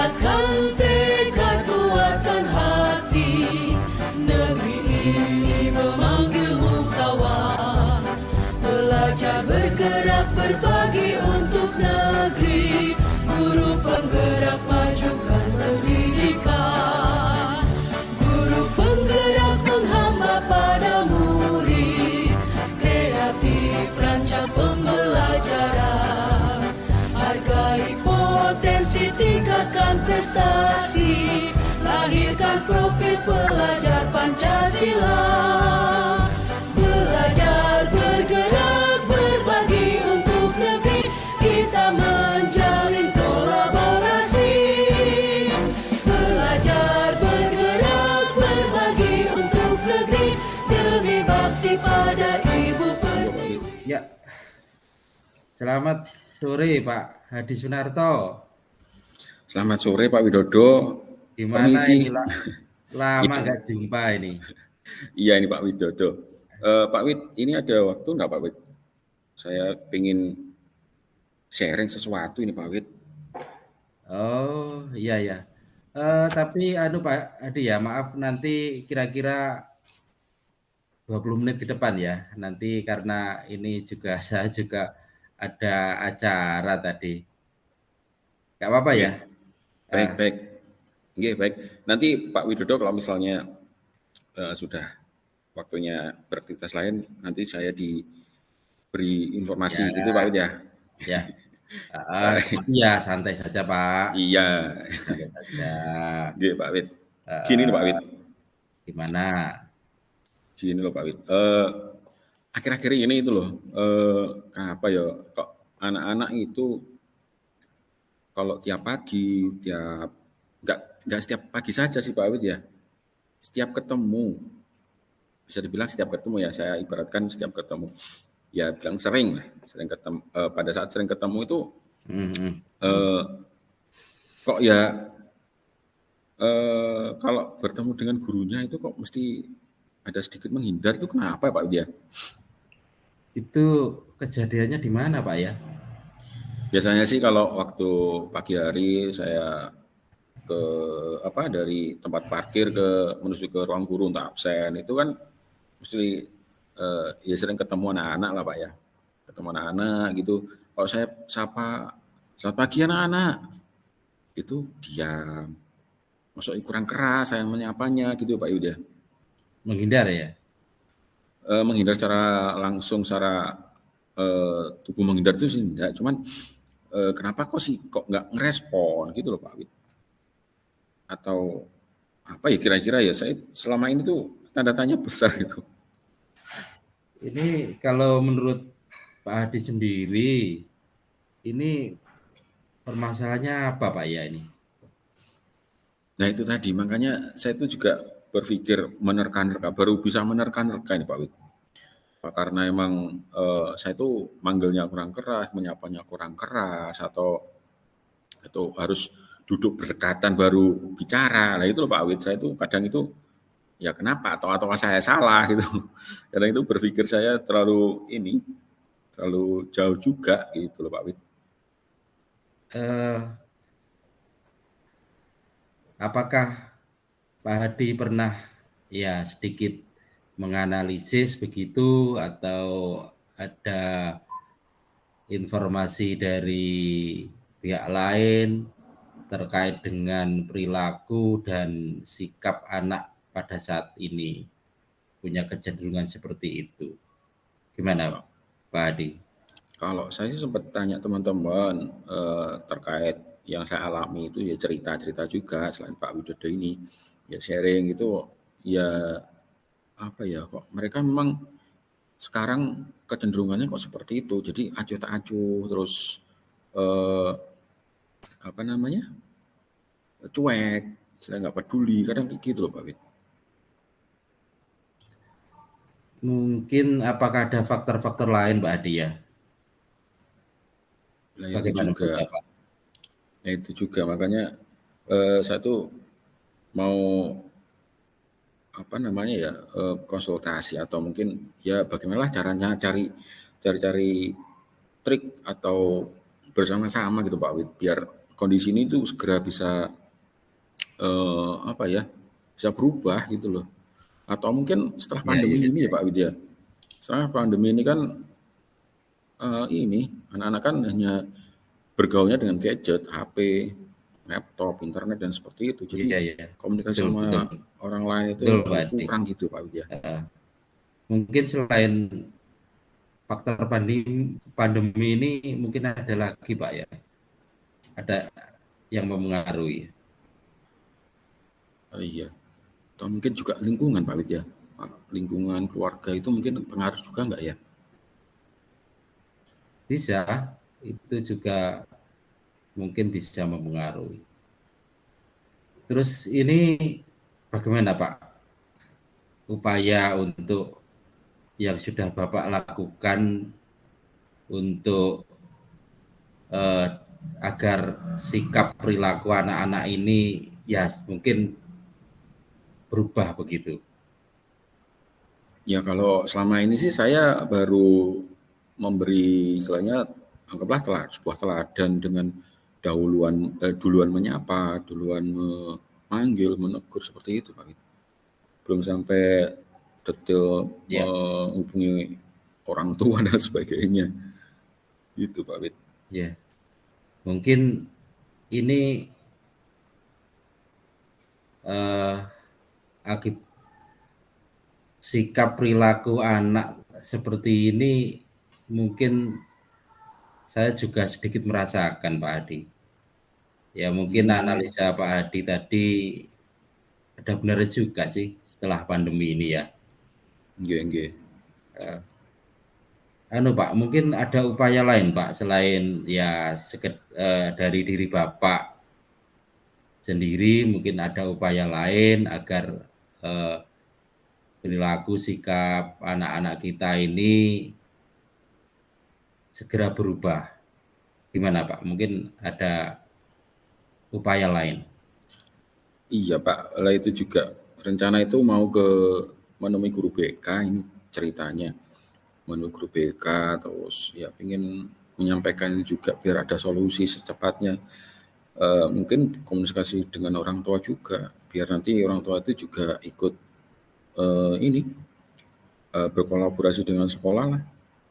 Kuatkan tekad, kuatkan hati, negeri ini memanggilmu kawan. Belajar bergerak berbagi untuk negeri, guru penggerak majukan pendidikan. Guru penggerak menghamba pada murid, kreatif rancang pembelajaran. Hargai potensi, tingkatkan prestasi, lahirkan profil pelajar Pancasila. Belajar bergerak berbagi untuk negeri, kita menjalin kolaborasi. Belajar bergerak berbagi untuk negeri, demi bakti pada Ibu Pertiwi. Ya, selamat sore Pak Hadi Sunarto. Selamat sore Pak Widodo. Gimana Permisi. ini lama nggak jumpa ini? Iya ini Pak Widodo. Pak Wid, ini ada waktu enggak Pak Wid? Saya ingin sharing sesuatu ini Pak Wid. Oh iya ya. Tapi Pak Hadi ya, maaf nanti kira-kira 20 menit ke depan ya. Nanti karena ini juga saya juga ada acara tadi. Gak apa-apa ya? Baik. Oke, baik. Nanti Pak Widodo kalau misalnya sudah waktunya beraktivitas lain, nanti saya diberi informasi gitu Pak Wid ya. Ya. Ya santai saja Pak. Iya. Santai saja. Oke Pak Wid. Gini nih Pak Wid. Gimana? Gini loh Pak Wid. Akhir-akhir ini itu loh, kenapa ya kok anak-anak itu kalau tiap pagi, nggak setiap pagi saja sih Pak Wid ya, setiap ketemu, bisa dibilang setiap ketemu ya, saya ibaratkan setiap ketemu, ya bilang sering ketemu, pada saat sering ketemu itu, kok ya kalau bertemu dengan gurunya itu kok mesti ada sedikit menghindar, itu kenapa Pak Wid ya? Itu kejadiannya di mana Pak ya? Biasanya sih kalau waktu pagi hari saya dari tempat parkir menuju ke ruang guru untuk absen itu kan mesti ya sering ketemu anak-anak lah Pak ya, ketemu anak-anak gitu. Kalau saya sapa selamat pagi anak-anak, itu diam, maksudnya kurang keras saya menyapanya gitu Pak Yuda. Menghindar ya? Menghindar secara langsung, secara tubuh menghindar itu sih enggak, cuman kenapa kok nggak ngerespon gitu loh Pak Wid. Atau apa ya kira-kira ya, saya selama ini tuh tanda tanya besar gitu. Ini kalau menurut Pak Hadi sendiri, ini permasalahannya apa Pak ya ini? Nah itu tadi, makanya saya itu juga berpikir baru bisa menerka-nerka ini Pak Wid. Karena emang saya itu manggilnya kurang keras, menyapanya kurang keras, atau harus duduk berdekatan baru bicara. Nah itu loh Pak Wid, saya itu kadang itu ya kenapa atau saya salah gitu. Kadang itu berpikir saya terlalu jauh juga gitu loh Pak Wid. Apakah Pak Hadi pernah ya sedikit menganalisis begitu atau ada informasi dari pihak lain terkait dengan perilaku dan sikap anak pada saat ini punya kecenderungan seperti itu? Gimana Pak Hadi? Kalau saya sih sempat tanya teman-teman terkait yang saya alami itu ya cerita-cerita juga selain Pak Widodo ini ya sharing itu ya apa ya kok mereka memang sekarang kecenderungannya kok seperti itu, jadi acuh tak acuh terus cuek, saya nggak peduli, kadang kayak gitu loh Pak Wid. Mungkin apakah ada faktor-faktor lain Pak Hadi ya? Nah itu juga makanya saya tuh mau konsultasi atau mungkin ya bagaimana caranya cari trik atau bersama-sama gitu Pak Wid biar kondisi ini tuh segera bisa apa ya, bisa berubah gitu loh. Atau mungkin setelah Ya, pandemi ya, ini ya Pak Widya. Setelah pandemi ini kan ini anak-anak kan hanya bergaulnya dengan gadget, HP, laptop, internet dan seperti itu. Jadi ya, ya. komunikasi Betul, betul, sama orang lain itu betul, Pak Adi. kurang gitu Pak Widya. Mungkin selain faktor pandemi ini mungkin ada lagi, Pak ya. Ada yang mempengaruhi. Iya. Atau mungkin juga lingkungan Pak Widya. Lingkungan keluarga itu mungkin pengaruh juga enggak ya? Bisa, itu juga mungkin bisa mempengaruhi. Terus ini bagaimana Pak upaya untuk yang sudah Bapak lakukan untuk agar sikap perilaku anak-anak ini ya mungkin berubah begitu? Ya kalau selama ini sih saya baru memberi istilahnya anggaplah sebuah teladan dengan duluan menyapa, duluan memanggil, menegur seperti itu Pak. Belum sampai detail Ya, menghubungi orang tua dan sebagainya. Itu Pak Wid. ya. Mungkin ini sikap perilaku anak seperti ini mungkin saya juga sedikit merasakan Pak Adi. Ya mungkin analisa Pak Adi tadi ada benar juga sih setelah pandemi ini ya. Nggih. Pak, mungkin ada upaya lain Pak selain ya dari diri Bapak sendiri, mungkin ada upaya lain agar perilaku sikap anak-anak kita ini segera berubah. Gimana Pak? Mungkin ada upaya lain. Iya Pak, lah itu juga rencana itu mau menemui guru BK ini ceritanya. Menemui guru BK terus ya ingin menyampaikan juga biar ada solusi secepatnya. Mungkin komunikasi dengan orang tua juga biar nanti orang tua itu juga ikut berkolaborasi dengan sekolah lah.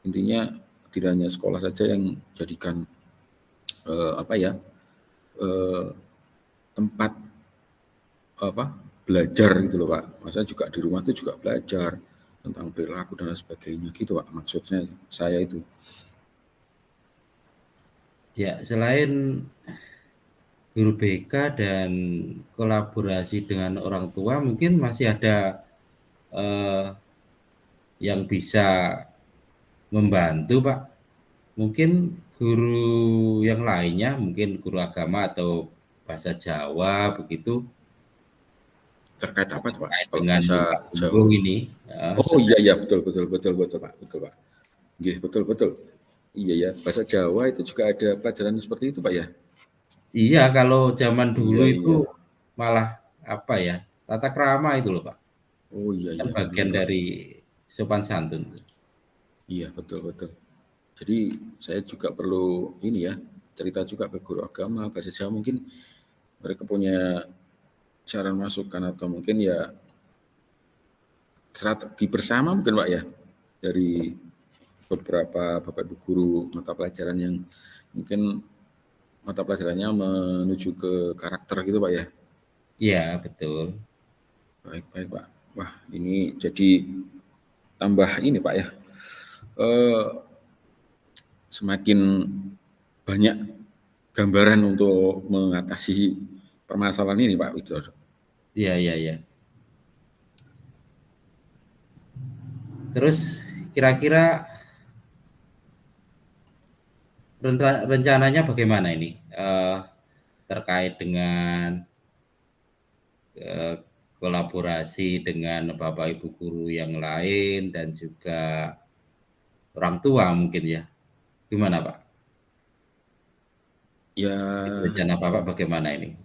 Intinya tidak hanya sekolah saja yang jadikan tempat belajar gitu loh Pak. Maksudnya juga di rumah itu juga belajar tentang perilaku dan sebagainya gitu Pak. Maksudnya saya itu. Ya, selain guru BK dan kolaborasi dengan orang tua, mungkin masih ada yang bisa membantu Pak. Mungkin guru yang lainnya, mungkin guru agama atau bahasa Jawa begitu. Terkait apa tuh Pak? Terkait Kalau dengan bahasa Jawa. ini. Oh iya betul Pak, betul Pak. Nggih, betul. Iya ya, bahasa Jawa itu juga ada pelajaran seperti itu Pak ya. Iya, kalau zaman dulu itu Iya. malah apa ya, tata krama itu loh Pak. Oh iya Kan benar bagian Pak. dari sopan santun. Iya betul. Jadi saya juga perlu ini ya, cerita juga ke guru agama, bahasa Jawa mungkin mereka punya saran masukan atau mungkin ya strategi bersama mungkin Pak ya dari beberapa Bapak Ibu guru mata pelajaran yang mungkin mata pelajarannya menuju ke karakter gitu Pak ya. Iya, betul. Baik Pak. Wah ini jadi tambah ini Pak ya. Semakin banyak gambaran untuk mengatasi permasalahan ini Pak Widodo. Iya. Terus kira-kira rencananya bagaimana ini terkait dengan kolaborasi dengan Bapak Ibu guru yang lain dan juga orang tua mungkin ya. Gimana Pak? Ya. Rencana Bapak bagaimana ini?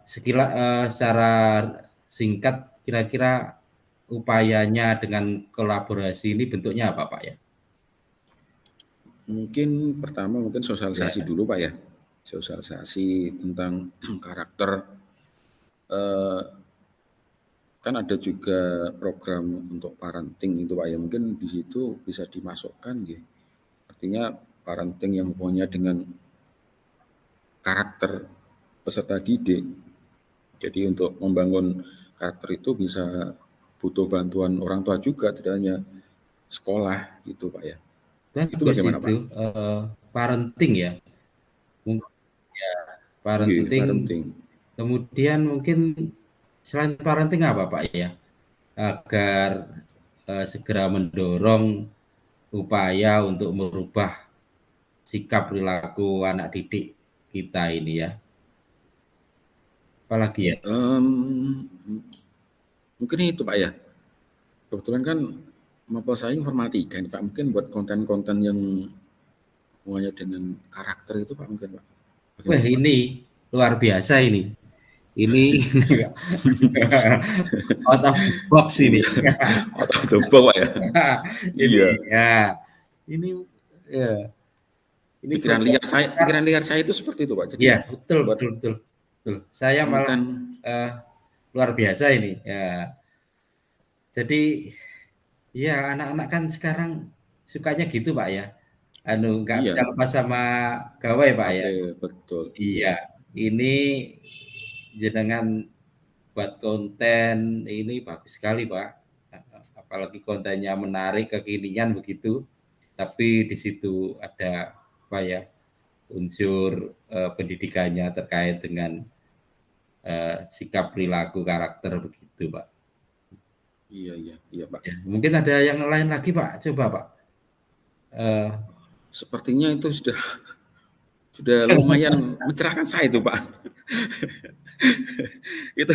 Secara singkat kira-kira upayanya dengan kolaborasi ini bentuknya apa Pak ya? Mungkin pertama mungkin sosialisasi dulu Pak ya. sosialisasi tentang karakter. Eh, Kan ada juga program untuk parenting itu Pak ya, mungkin di situ bisa dimasukkan ya. Artinya parenting yang hubungannya dengan karakter peserta didik. Jadi untuk membangun karakter itu bisa butuh bantuan orang tua juga, tidak hanya sekolah gitu Pak ya. Itu Bagus bagaimana itu Pak? parenting ya. Mungkin Iya, parenting, parenting. kemudian mungkin selain parenting apa Pak ya? Agar segera mendorong upaya untuk merubah sikap perilaku anak didik kita ini ya. Apalagi ya? Em, Mungkin itu Pak ya. Kebetulan kan mapel saya informatika nih Pak. Mungkin buat konten-konten yang hubungannya dengan karakter itu Pak mungkin Pak. Wah Bagaimana Pak? ini luar biasa ini. Ini out of the box ini. Iya, out of the box Pak ya. Ini Iya. ya, ini ya, ini program Pikiran liar saya itu seperti itu Pak. Jadi ya betul buat betul betul betul. Saya malah konten, eh, luar biasa ini ya. Jadi ya anak-anak kan sekarang sukanya gitu Pak ya. Anu nggak bisa iya, lepas sama gawai Pak ya. HP betul. Iya, ini jenengan buat konten ini bagus sekali Pak. Apalagi kontennya menarik, kekinian begitu. Tapi di situ ada apa ya unsur pendidikannya terkait dengan sikap perilaku karakter begitu Pak. Iya Pak. Ya, mungkin ada yang lain lagi Pak, coba Pak. Eh, Sepertinya itu sudah lumayan mencerahkan saya itu Pak. Itu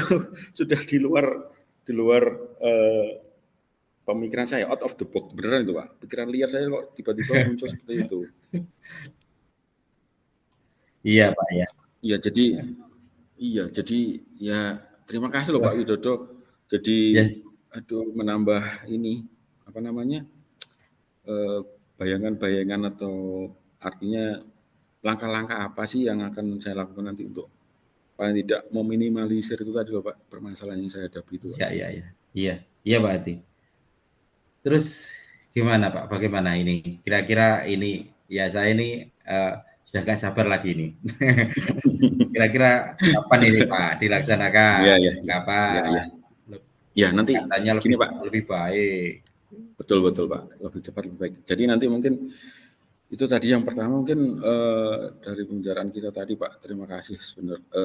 sudah di luar eh, pemikiran saya, out of the box beneran itu Pak. Pikiran liar saya kok tiba-tiba muncul seperti itu. iya Pak ya. Jadi ya terima kasih loh Pak Wah, Widodo. Jadi yes. aduh menambah ini apa namanya eh, bayangan-bayangan atau artinya langkah-langkah apa sih yang akan saya lakukan nanti untuk paling tidak meminimalisir itu tadi loh Pak permasalahan yang saya hadapi itu Pak. Ya, ya, ya. Iya, iya Pak Ati. Terus gimana Pak? Bagaimana ini? Kira-kira ini ya saya ini sudah gak sabar lagi ini. Kira-kira kapan ini Pak dilaksanakan? Iya ya, Kapan? ya ya. Ya nanti Katanya gini lebih Pak, lebih baik. betul Pak, lebih cepat lebih baik. Jadi nanti mungkin itu tadi yang pertama mungkin dari pembicaraan kita tadi Pak, terima kasih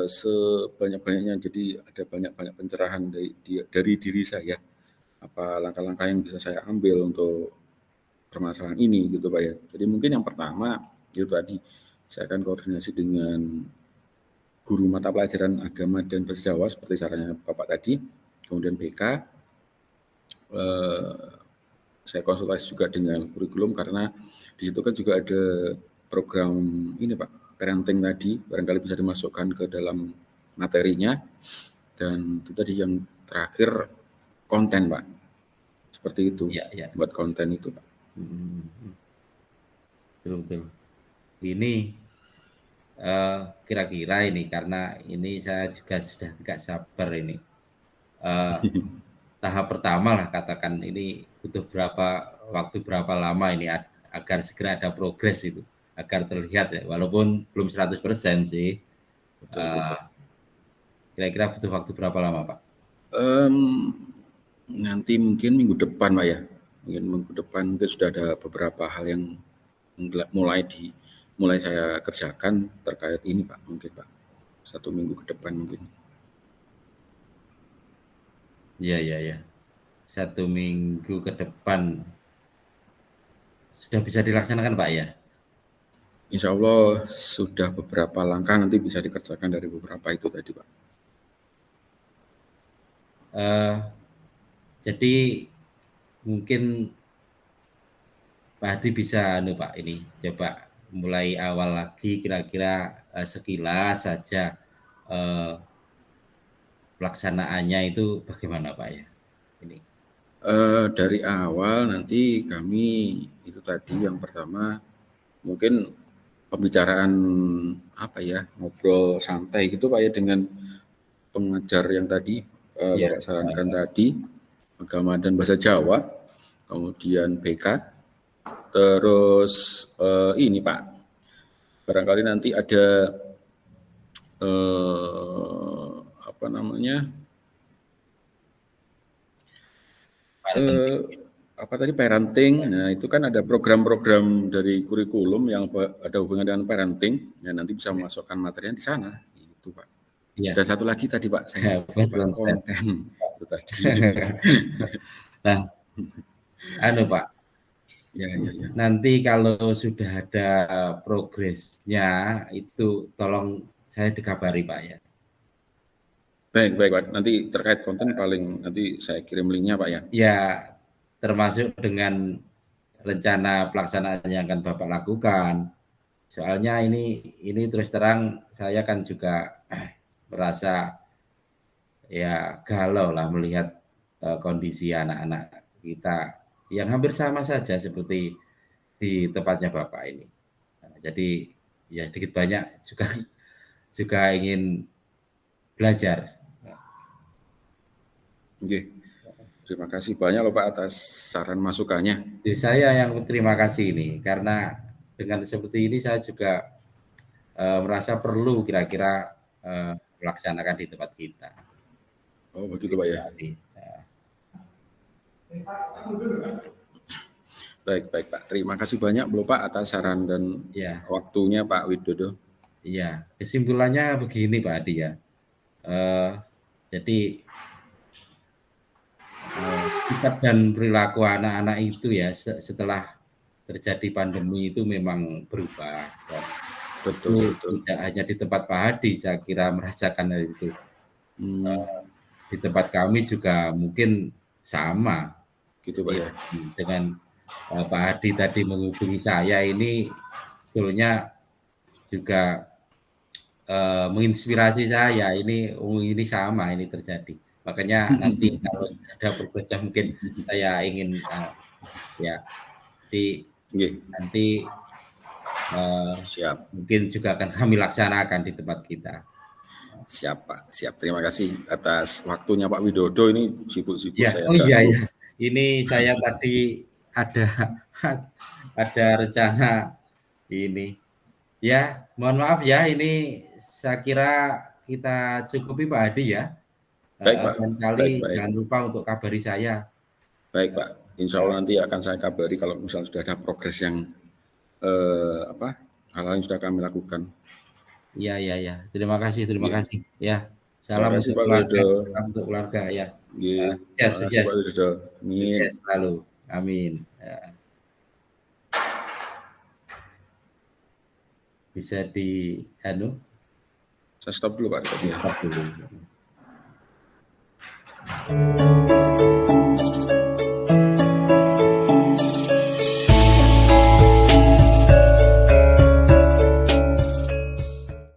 sebanyak-banyaknya. Jadi ada banyak-banyak pencerahan dari diri saya. Apa langkah-langkah yang bisa saya ambil untuk permasalahan ini gitu Pak ya. Jadi mungkin yang pertama itu tadi saya akan koordinasi dengan guru mata pelajaran agama dan bahasa Jawa seperti sarannya Bapak tadi, kemudian BK. Saya konsultasi juga dengan kurikulum karena di situ kan juga ada program ini Pak, parenting tadi, barangkali bisa dimasukkan ke dalam materinya. Dan itu tadi yang terakhir konten Pak, seperti itu, Ya, ya. buat konten itu Pak. Betul, betul. Ini kira-kira ini karena ini saya juga sudah tidak sabar ini. Tahap pertama lah katakan ini butuh berapa lama ini agar segera ada progres itu, agar terlihat ya, walaupun belum 100% sih. Betul. Kira-kira butuh waktu berapa lama Pak? Nanti mungkin minggu depan Pak ya, minggu depan mungkin sudah ada beberapa hal yang mulai saya kerjakan terkait ini Pak, mungkin Pak 1 minggu ke depan mungkin. Iya. 1 minggu ke depan sudah bisa dilaksanakan Pak ya? Insya Allah sudah beberapa langkah nanti bisa dikerjakan dari beberapa itu tadi Pak. Jadi mungkin Pak Hadi bisa Pak ini coba mulai awal lagi kira-kira sekilas saja pelaksanaannya itu bagaimana Pak ya? Ini. Dari awal nanti kami itu tadi yang pertama mungkin pembicaraan apa ya, ngobrol santai gitu Pak ya dengan pengajar yang tadi Ya, Bapak sarankan tadi, agama dan bahasa Jawa, kemudian BK, terus ini Pak, barangkali nanti ada apa namanya, apa tadi parenting. Nah, itu kan ada program-program dari kurikulum yang ada hubungan dengan parenting. Ya, nanti bisa memasukkan materinya di sana. Itu Pak. ya, Dan satu lagi tadi Pak, saya buat lupa konten. konten itu tadi. Nah, anu Pak, Ya, ya, ya. nanti kalau sudah ada progresnya itu tolong saya dikabari Pak ya. Baik, baik Pak. Nanti terkait konten paling nanti saya kirim linknya Pak ya. Ya, termasuk dengan rencana pelaksanaan yang akan Bapak lakukan. Soalnya ini terus terang saya kan juga merasa ya galau lah melihat kondisi anak-anak kita yang hampir sama saja seperti di tempatnya Bapak ini. Nah, jadi ya sedikit banyak juga ingin belajar. Oke. Terima kasih banyak loh Pak atas saran masukannya. Jadi saya yang terima kasih ini karena dengan seperti ini saya juga merasa perlu kira-kira melaksanakan di tempat kita. Oh begitu Pak ya. Jadi, Baik, baik Pak. Terima kasih banyak loh Pak atas saran dan ya, waktunya Pak Widodo. iya. Kesimpulannya begini Pak Adi ya. Jadi sikap dan perilaku anak-anak itu ya setelah terjadi pandemi itu memang berubah. Dan Betul, itu betul. tidak hanya di tempat Pak Hadi saya kira merasakan hal itu. Di tempat kami juga mungkin sama. Gitu Pak ya. Dengan Pak Hadi tadi menghubungi saya ini sebetulnya juga menginspirasi saya. Ini sama ini terjadi. Makanya nanti kalau ada progresnya mungkin saya ingin ya di nanti Siap. mungkin juga akan kami laksanakan di tempat kita. Siap Pak, siap. Terima kasih atas waktunya Pak Widodo. Ini sibuk-sibuk Ya, saya oh iya ganggu. ya. Ini saya tadi ada rencana ini. Ya, mohon maaf ya. Ini saya kira kita cukupi Pak Hadi ya. Baik Pak. Lain kali Baik, baik. jangan lupa untuk kabari saya. Baik Pak. Insya Allah nanti akan saya kabari kalau misalnya sudah ada progres yang hal-hal yang sudah kami lakukan. Iya, iya, iya. Terima kasih. Iya. Ya, salam Terima kasih untuk Pak keluarga. Widodo. Salam untuk keluarga ya. Iya. Terima kasih Pak Widodo. Amin. Sukses selalu. Amin. Ya. Bisa di Saya stop dulu Pak. Stop dulu.